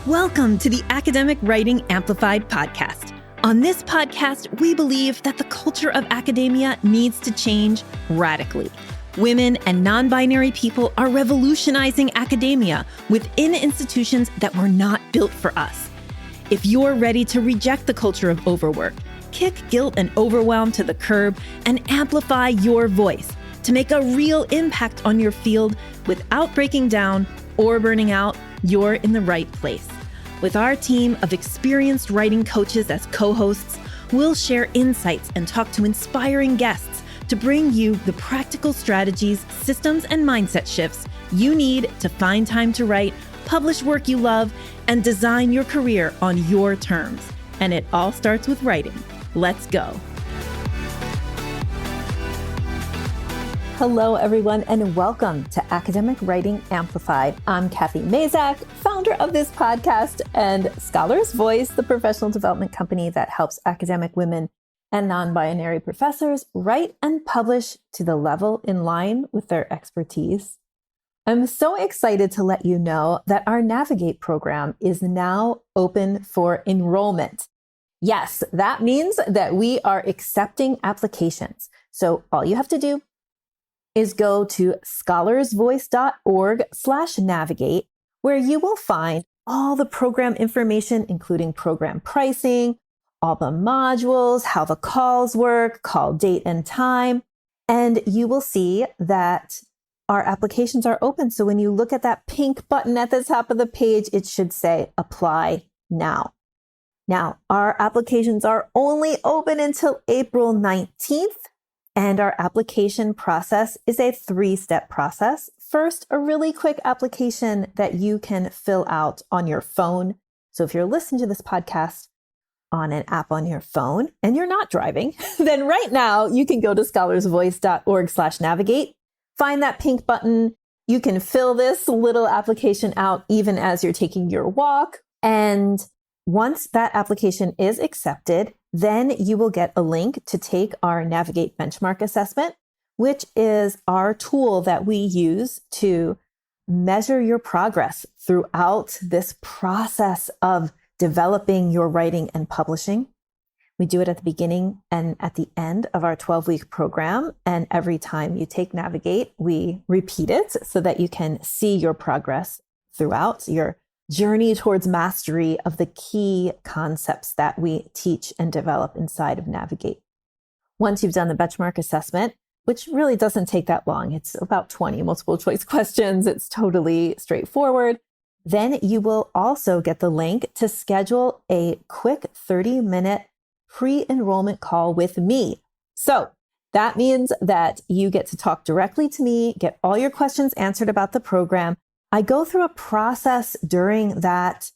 Welcome to the Academic Writing Amplified podcast. On this podcast, we believe that the culture of academia needs to change radically. Women and non-binary people are revolutionizing academia within institutions that were not built for us. If you're ready to reject the culture of overwork, kick guilt and overwhelm to the curb, and amplify your voice to make a real impact on your field without breaking down or burning out, you're in the right place. With our team of experienced writing coaches as co-hosts, we'll share insights and talk to inspiring guests to bring you the practical strategies, systems, and mindset shifts you need to find time to write, publish work you love, and design your career on your terms. And it all starts with writing. Let's go. Hello, everyone, and welcome to Academic Writing Amplified. I'm Kathy Mazak, founder of this podcast, and Scholar's Voice, the professional development company that helps academic women and non-binary professors write and publish to the level in line with their expertise. I'm so excited to let you know that our Navigate program is now open for enrollment. Yes, that means that we are accepting applications. So all you have to do is go to scholarsvoice.org/navigate, where you will find all the program information, including program pricing, all the modules, how the calls work, call date and time. And you will see that our applications are open. So when you look at that pink button at the top of the page, it should say apply now. Now, our applications are only open until April 19th. And our application process is a 3-step process. First, a really quick application that you can fill out on your phone. So if you're listening to this podcast on an app on your phone and you're not driving, then right now you can go to scholarsvoice.org/navigate, find that pink button. You can fill this little application out even as you're taking your walk. And once that application is accepted, then you will get a link to take our Navigate benchmark assessment, which is our tool that we use to measure your progress throughout this process of developing your writing and publishing. We do it at the beginning and at the end of our 12-week program. And every time you take Navigate, we repeat it so that you can see your progress throughout your journey towards mastery of the key concepts that we teach and develop inside of Navigate. Once you've done the benchmark assessment, which really doesn't take that long, it's about 20 multiple choice questions, it's totally straightforward, then you will also get the link to schedule a quick 30-minute pre-enrollment call with me. So that means that you get to talk directly to me, get all your questions answered about the program. I go through a process during that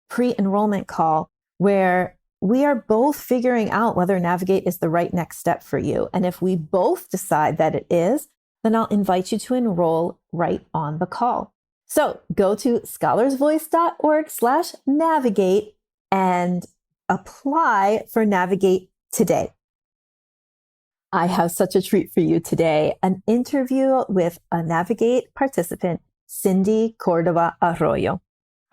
pre-enrollment call where we are both figuring out whether Navigate is the right next step for you. And if we both decide that it is, then I'll invite you to enroll right on the call. So go to scholarsvoice.org/navigate and apply for Navigate today. I have such a treat for you today, an interview with a Navigate participant, Cindy Cordoba Arroyo.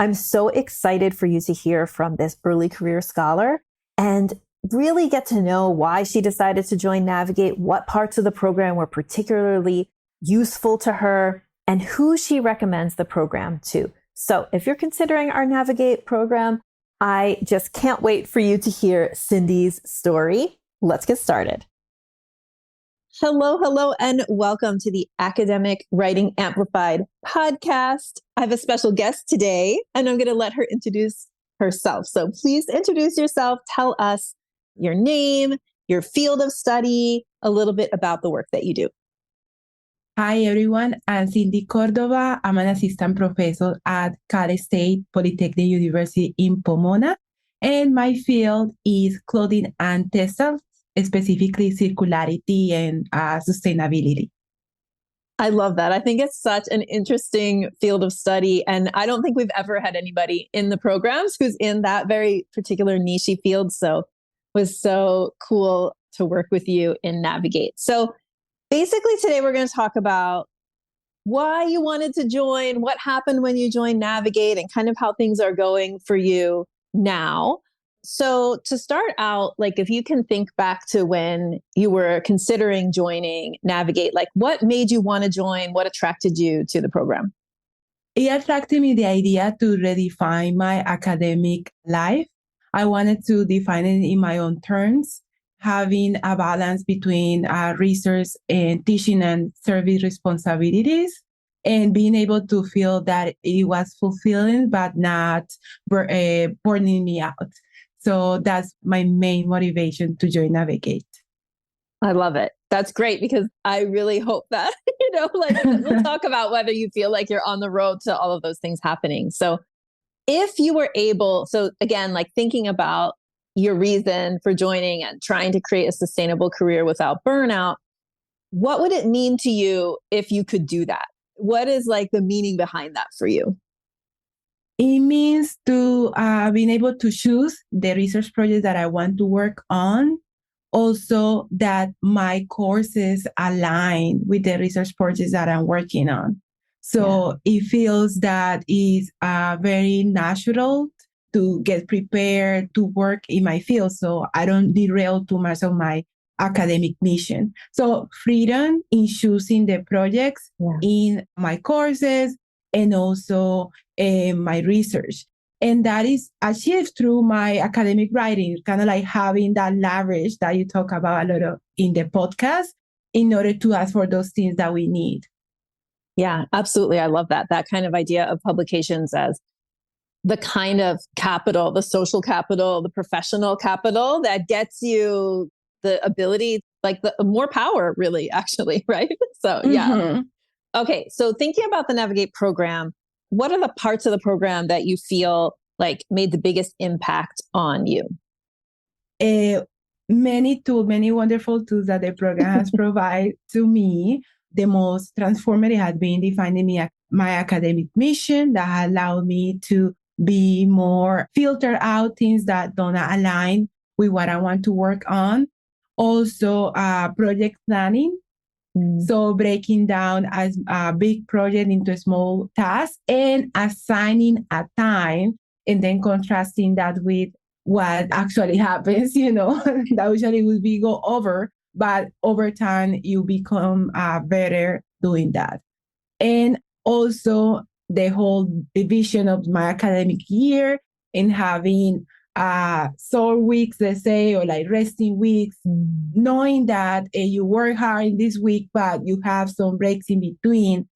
I'm so excited for you to hear from this early career scholar and really get to know why she decided to join Navigate, what parts of the program were particularly useful to her, and who she recommends the program to. So if you're considering our Navigate program, I just can't wait for you to hear Cindy's story. Let's get started. Hello, and welcome to the Academic Writing Amplified podcast. I have a special guest today, and I'm going to let her introduce herself. So please introduce yourself. Tell us your name, your field of study, a little bit about the work that you do. Hi, everyone. I'm Cindy Cordova. I'm an assistant professor at Cal State Polytechnic University in Pomona, and my field is clothing and textiles, specifically circularity and sustainability. I love that. I think it's such an interesting field of study. And I don't think we've ever had anybody in the programs who's in that very particular niche field. So it was so cool to work with you in Navigate. So basically today we're going to talk about why you wanted to join, what happened when you joined Navigate, and kind of how things are going for you now. So to start out, like if you can think back to when you were considering joining Navigate, like what made you want to join? What attracted you to the program? It attracted me the idea to redefine my academic life. I wanted to define it in my own terms, having a balance between research and teaching and service responsibilities, and being able to feel that it was fulfilling but not burning me out. So that's my main motivation to join Navigate. I love it. That's great because I really hope that, like we'll talk about whether you feel like you're on the road to all of those things happening. So if you were able, so again, like thinking about your reason for joining and trying to create a sustainable career without burnout, what would it mean to you if you could do that? What is like the meaning behind that for you? It means to being able to choose the research project that I want to work on. Also, that my courses align with the research projects that I'm working on. So it feels that it's very natural to get prepared to work in my field. So I don't derail too much of my academic mission. So freedom in choosing the projects in my courses and also my research. And that is achieved through my academic writing, kind of like having that leverage that you talk about a lot of in the podcast in order to ask for those things that we need. Yeah, absolutely. I love that. That kind of idea of publications as the kind of capital, the social capital, the professional capital that gets you the ability, like the more power, really, actually, right? So, yeah. Okay. So thinking about the Navigate program, what are the parts of the program that you feel like made the biggest impact on you? Many wonderful tools that the program has provided to me. The most transformative has been defining my academic mission that allowed me to be more filter out things that don't align with what I want to work on. Also, project planning. So breaking down a big project into small tasks and assigning a time and then contrasting that with what actually happens, that usually will be go over, but over time you become better doing that. And also the whole division of my academic year and having sore weeks, let's say, or like resting weeks, knowing that you work hard in this week, but you have some breaks in between,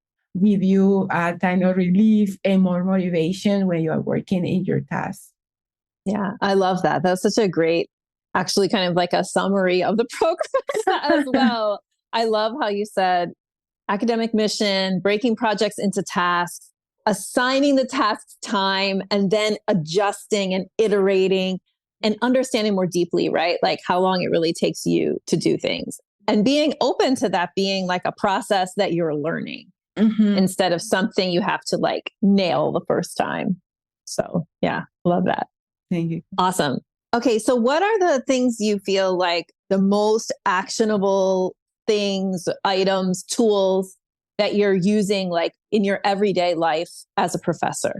give you a kind of relief and more motivation when you are working in your tasks. Yeah, I love that. That's such a great, actually kind of like a summary of the program as well. I love how you said academic mission, breaking projects into tasks, assigning the tasks time, and then adjusting and iterating and understanding more deeply, right? Like how long it really takes you to do things and being open to that being like a process that you're learning instead of something you have to like nail the first time. So yeah, love that. Thank you. Awesome. Okay. So what are the things you feel like the most actionable things, items, tools that you're using like in your everyday life as a professor?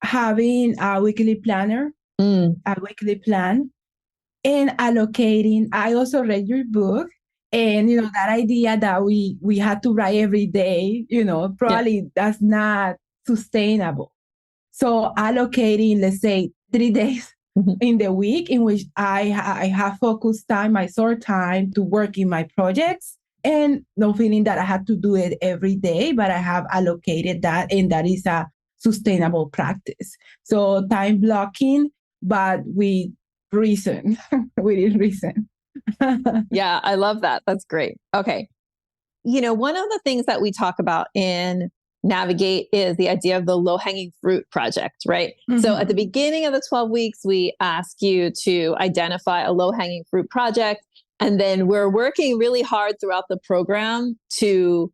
Having a weekly planner, a weekly plan, and allocating. I also read your book, and that idea that we had to write every day, probably that's not sustainable. So allocating, let's say, 3 days in the week in which I have focused time, my short time to work in my projects, and no feeling that I had to do it every day, but I have allocated that, and that is a sustainable practice. So time blocking, but with reason, within reason. Yeah, I love that. That's great. Okay. One of the things that we talk about in Navigate is the idea of the low-hanging fruit project, right? So at the beginning of the 12 weeks, we ask you to identify a low-hanging fruit project. And then we're working really hard throughout the program to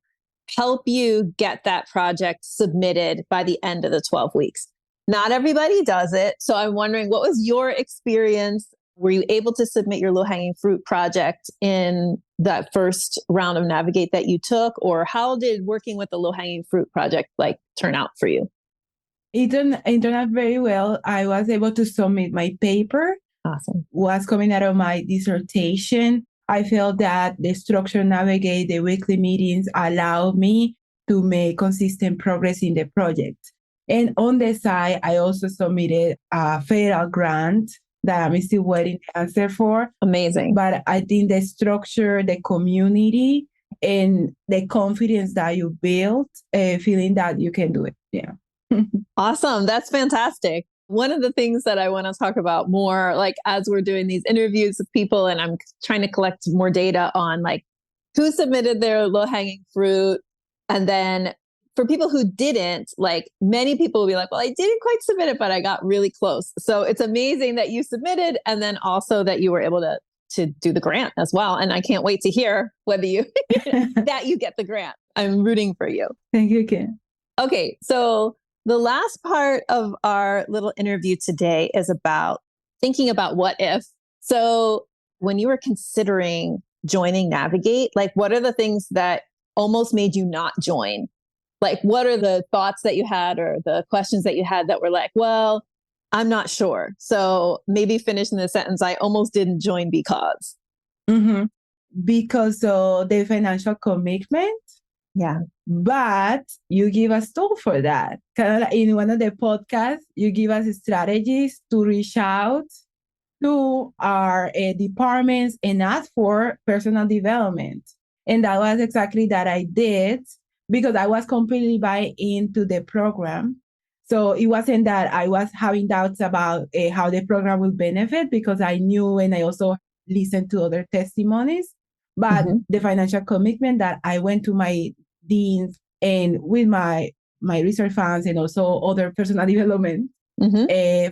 help you get that project submitted by the end of the 12 weeks. Not everybody does it. So I'm wondering, what was your experience Were you able to submit your low-hanging fruit project in that first round of Navigate that you took? Or how did working with the low-hanging fruit project turn out for you? It turned out very well. I was able to submit my paper. Awesome. Was coming out of my dissertation. I felt that the structure Navigate, the weekly meetings allowed me to make consistent progress in the project. And on the side, I also submitted a federal grant that I'm still waiting to answer for. Amazing. But I think the structure, the community, and the confidence that you build, feeling that you can do it. Yeah. Awesome. That's fantastic. One of the things that I want to talk about more, as we're doing these interviews with people and I'm trying to collect more data on who submitted their low-hanging fruit. And then for people who didn't, many people will be like, well, I didn't quite submit it, but I got really close. So it's amazing that you submitted and then also that you were able to do the grant as well. And I can't wait to hear whether that you get the grant. I'm rooting for you. Thank you, Ken. Okay. So the last part of our little interview today is about thinking about what if. So when you were considering joining Navigate, what are the things that almost made you not join? What are the thoughts that you had or the questions that you had that were well, I'm not sure. So maybe finish in the sentence, I almost didn't join because. Mm-hmm. Because of the financial commitment. Yeah. But you give us tool for that. Kind of in one of the podcasts, you give us strategies to reach out to our departments and ask for personal development. And that was exactly that I did because I was completely buying into the program. So it wasn't that I was having doubts about how the program will benefit because I knew and I also listened to other testimonies. But the financial commitment that I went to my deans and with my research funds and also other personal development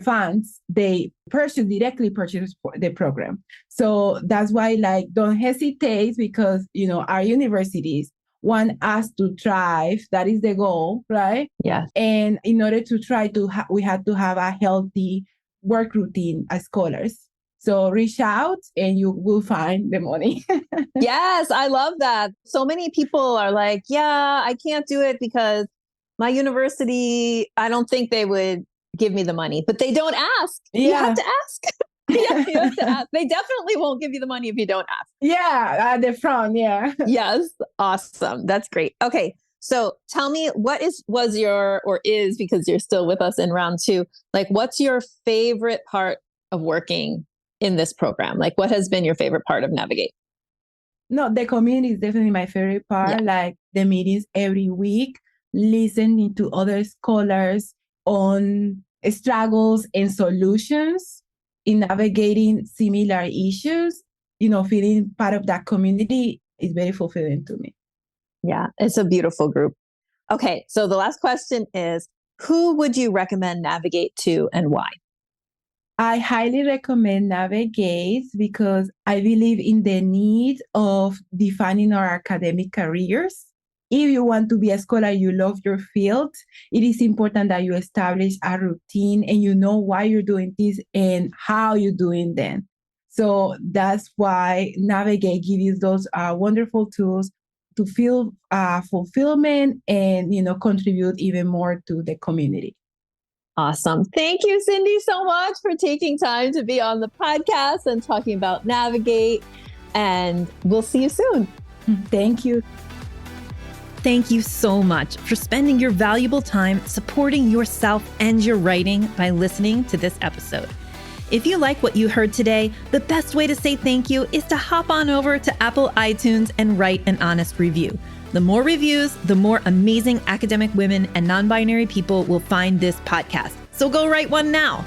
funds, they directly purchase the program. So that's why don't hesitate because, our universities want us to thrive. That is the goal, right? Yeah. And in order to try to, we had to have a healthy work routine as scholars. So reach out and you will find the money. Yes, I love that. So many people are yeah, I can't do it because my university, I don't think they would give me the money, but they don't ask. Yeah. You have to ask. Yeah, you have to ask. They definitely won't give you the money if you don't ask. Yeah, at the front. Yeah. Yes. Awesome. That's great. Okay. So tell me was your, or is, because you're still with us in round 2, what's your favorite part of working in this program? What has been your favorite part of Navigate? No, the community is definitely my favorite part. Yeah. The meetings every week, listening to other scholars on struggles and solutions in navigating similar issues, feeling part of that community is very fulfilling to me. Yeah, it's a beautiful group. Okay, so the last question is, who would you recommend Navigate to and why? I highly recommend Navigate because I believe in the need of defining our academic careers. If you want to be a scholar, you love your field, it is important that you establish a routine and you know why you're doing this and how you're doing them. So that's why Navigate gives you those wonderful tools to feel fulfillment and, contribute even more to the community. Awesome. Thank you, Cindy, so much for taking time to be on the podcast and talking about Navigate. And we'll see you soon. Thank you. Thank you so much for spending your valuable time supporting yourself and your writing by listening to this episode. If you like what you heard today, the best way to say thank you is to hop on over to Apple iTunes and write an honest review. The more reviews, the more amazing academic women and non-binary people will find this podcast. So go write one now.